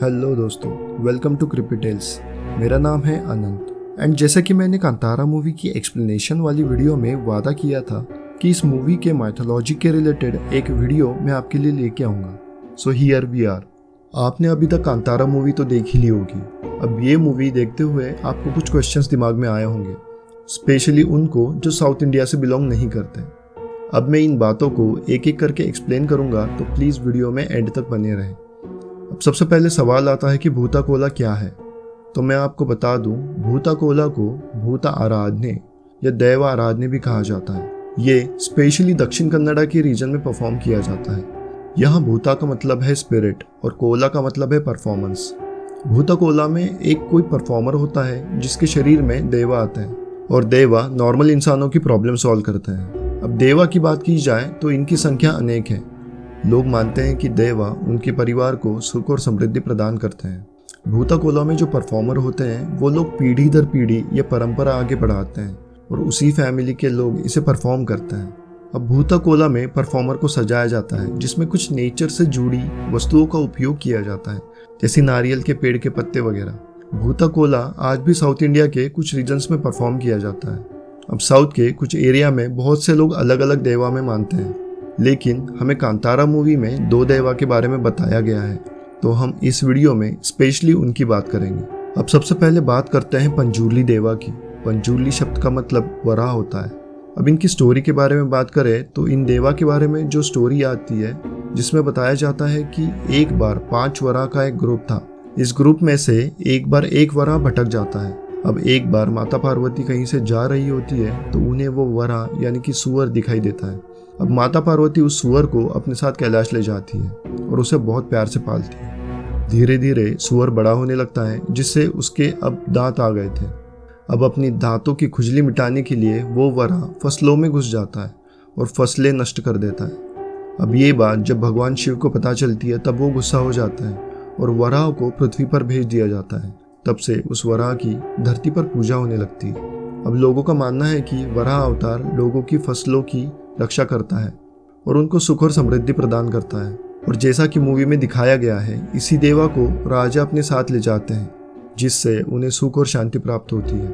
Hello दोस्तों, welcome to creepy tales. मेरा नाम है अनंत एंड जैसा कि मैंने कांतारा मूवी की एक्सप्लेनेशन वाली वीडियो में वादा किया था कि इस मूवी के माइथोलॉजी के रिलेटेड एक वीडियो मैं आपके लिए लेके आऊँगा। So here we are. आपने अभी तक कांतारा मूवी तो देख ही ली होगी। अब ये मूवी देखते हुए आपको कुछ क्वेश्चंस दिमाग में आए होंगे, स्पेशली उनको जो साउथ इंडिया से बिलोंग नहीं करते। अब मैं इन बातों को एक एक करके एक्सप्लेन करूँगा, तो प्लीज़ वीडियो में एंड तक बने रहें। अब सबसे पहले सवाल आता है कि भूता कोला क्या है। तो मैं आपको बता दूं, भूता कोला को भूता आराधने या दैव आराधने भी कहा जाता है। ये स्पेशली दक्षिण कन्नड़ा के रीजन में परफॉर्म किया जाता है। यहाँ भूता का मतलब है स्पिरिट और कोला का मतलब है परफॉर्मेंस। भूता कोला में एक कोई परफॉर्मर होता है जिसके शरीर में देवा आते हैं और देवा नॉर्मल इंसानों की प्रॉब्लम सॉल्व करते हैं। अब देवा की बात की जाए तो इनकी संख्या अनेक है। लोग मानते हैं कि देवा उनके परिवार को सुख और समृद्धि प्रदान करते हैं। भूता कोला में जो परफॉर्मर होते हैं वो लोग पीढ़ी दर पीढ़ी या परंपरा आगे बढ़ाते हैं और उसी फैमिली के लोग इसे परफॉर्म करते हैं। अब भूता कोला में परफॉर्मर को सजाया जाता है जिसमें कुछ नेचर से जुड़ी वस्तुओं का उपयोग किया जाता है, जैसे नारियल के पेड़ के पत्ते वगैरह। भूता कोला आज भी साउथ इंडिया के कुछ रीजन्स में परफॉर्म किया जाता है। अब साउथ के कुछ एरिया में बहुत से लोग अलग अलग देवा में मानते हैं, लेकिन हमें कांतारा मूवी में 2 देवा के बारे में बताया गया है, तो हम इस वीडियो में स्पेशली उनकी बात करेंगे। अब सबसे पहले बात करते हैं पंजूर्ली देवा की। पंजूर्ली शब्द का मतलब वराह होता है। अब इनकी स्टोरी के बारे में बात करें तो इन देवा के बारे में जो स्टोरी आती है जिसमें बताया जाता है कि एक बार 5 वराह का एक ग्रुप था। इस ग्रुप में से एक बार एक वराह भटक जाता है। अब एक बार माता पार्वती कहीं से जा रही होती है तो उन्हें वो वराह यानी कि सुअर दिखाई देता है। अब माता पार्वती उस सुअर को अपने साथ कैलाश ले जाती है और उसे बहुत प्यार से पालती है। धीरे धीरे सुअर बड़ा होने लगता है जिससे उसके अब दांत आ गए थे। अब अपनी दांतों की खुजली मिटाने के लिए वो वराह फसलों में घुस जाता है और फसलें नष्ट कर देता है। अब ये बात जब भगवान शिव को पता चलती है तब वो गुस्सा हो जाता है और वराह को पृथ्वी पर भेज दिया जाता है। तब से उस वराह की धरती पर पूजा होने लगती है। अब लोगों का मानना है कि वराह अवतार लोगों की फसलों की रक्षा करता है और उनको सुख और समृद्धि प्रदान करता है। और जैसा कि मूवी में दिखाया गया है, इसी देवा को राजा अपने साथ ले जाते हैं जिससे उन्हें सुख और शांति प्राप्त होती है।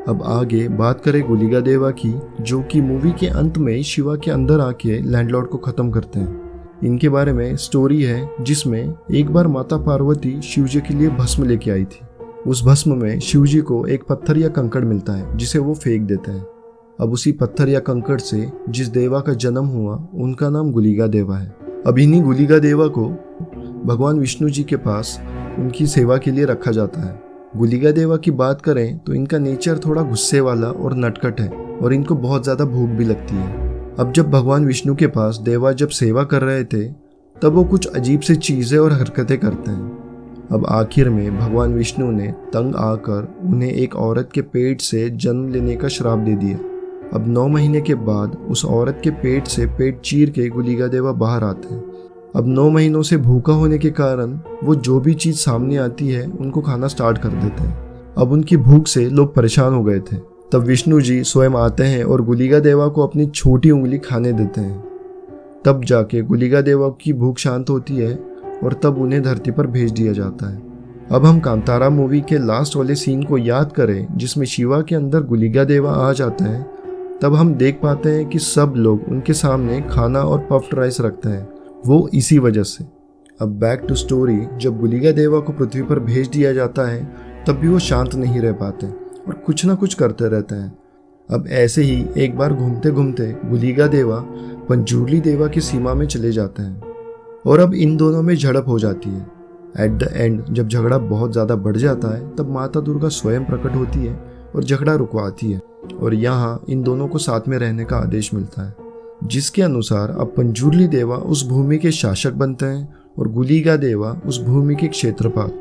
अब आगे बात करें गुलिगा देवा की, जो कि मूवी के अंत में शिवा के अंदर आके लैंडलॉर्ड को खत्म करते हैं। इनके बारे में स्टोरी है जिसमें एक बार माता पार्वती शिव जी के लिए भस्म लेके आई थी। उस भस्म में शिव जी को एक पत्थर या कंकड़ मिलता है जिसे वो फेंक देते हैं। अब उसी पत्थर या कंकड़ से जिस देवा का जन्म हुआ उनका नाम गुलिगा देवा है। अब इन्हीं गुलिगा देवा को भगवान विष्णु जी के पास उनकी सेवा के लिए रखा जाता है। गुलिगा देवा की बात करें तो इनका नेचर थोड़ा गुस्से वाला और नटखट है और इनको बहुत ज़्यादा भूख भी लगती है। अब जब भगवान विष्णु के पास देवा जब सेवा कर रहे थे तब वो कुछ अजीब सी चीज़ें और हरकतें करते हैं। अब आखिर में भगवान विष्णु ने तंग आकर उन्हें एक औरत के पेट से जन्म लेने का श्राप दे दिया। अब 9 महीने के बाद उस औरत के पेट से पेट चीर के गुलिगा देवा बाहर आते हैं। अब 9 महीनों से भूखा होने के कारण वो जो भी चीज़ सामने आती है उनको खाना स्टार्ट कर देते हैं। अब उनकी भूख से लोग परेशान हो गए थे। तब विष्णु जी स्वयं आते हैं और गुलिगा देवा को अपनी छोटी उंगली खाने देते हैं। तब जाके गुलिगा देवा की भूख शांत होती है और तब उन्हें धरती पर भेज दिया जाता है। अब हम कांतारा मूवी के लास्ट वाले सीन को याद करें जिसमें शिवा के अंदर गुलिगा देवा आ जाते हैं, तब हम देख पाते हैं कि सब लोग उनके सामने खाना और पफ्ड राइस रखते हैं, वो इसी वजह से। अब बैक टू स्टोरी, जब गुलिगा देवा को पृथ्वी पर भेज दिया जाता है तब भी वो शांत नहीं रह पाते और कुछ ना कुछ करते रहते हैं। अब ऐसे ही एक बार घूमते घूमते गुलिगा देवा पंजूर्ली देवा की सीमा में चले जाते हैं और अब इन दोनों में झड़प हो जाती है। एट द एंड जब झगड़ा बहुत ज़्यादा बढ़ जाता है तब माता दुर्गा स्वयं प्रकट होती है और झगड़ा रुकवाती है और यहाँ इन दोनों को साथ में रहने का आदेश मिलता है, जिसके अनुसार अब पंजूर्ली देवा उस भूमि के शासक बनते हैं और गुलिगा देवा उस भूमि के क्षेत्रपाल।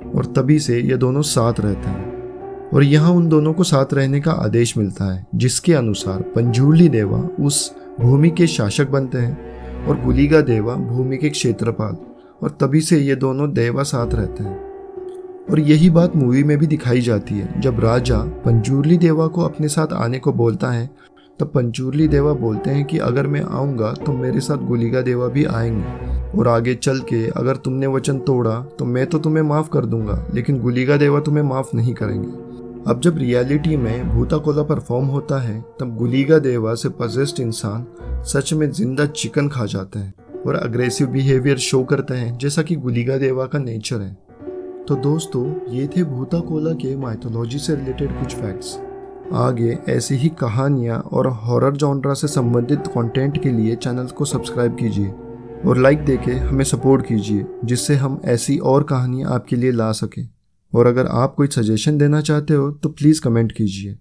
और तभी से ये दोनों साथ रहते हैं और यहाँ उन दोनों को साथ रहने का आदेश मिलता है, जिसके अनुसार पंजूर्ली देवा उस भूमि के शासक बनते हैं और गुलिगा देवा भूमि के क्षेत्रपाल। और तभी से ये दोनों देवा साथ रहते हैं। और यही बात मूवी में भी दिखाई जाती है। जब राजा पंजूर्ली देवा को अपने साथ आने को बोलता है तब पंजूर्ली देवा बोलते हैं कि अगर मैं आऊँगा तो मेरे साथ गुलिगा देवा भी आएंगे। और आगे चल के अगर तुमने वचन तोड़ा तो मैं तो तुम्हें माफ़ कर दूंगा, लेकिन गुलिगा देवा तुम्हें माफ़ नहीं करेंगे। अब जब रियलिटी में भूता कोला परफॉर्म होता है तब गुलिगा देवा से पजेस्ड इंसान सच में जिंदा चिकन खा जाते हैं और अग्रेसिव बिहेवियर शो करते हैं, जैसा कि गुलिगा देवा का नेचर है। तो दोस्तों, ये थे भूता कोला के माइथोलॉजी से रिलेटेड कुछ फैक्ट्स। आगे ऐसी ही कहानियाँ और हॉरर जॉनरा से संबंधित कंटेंट के लिए चैनल को सब्सक्राइब कीजिए और लाइक देके हमें सपोर्ट कीजिए, जिससे हम ऐसी और कहानियाँ आपके लिए ला सकें। और अगर आप कोई सजेशन देना चाहते हो तो प्लीज़ कमेंट कीजिए।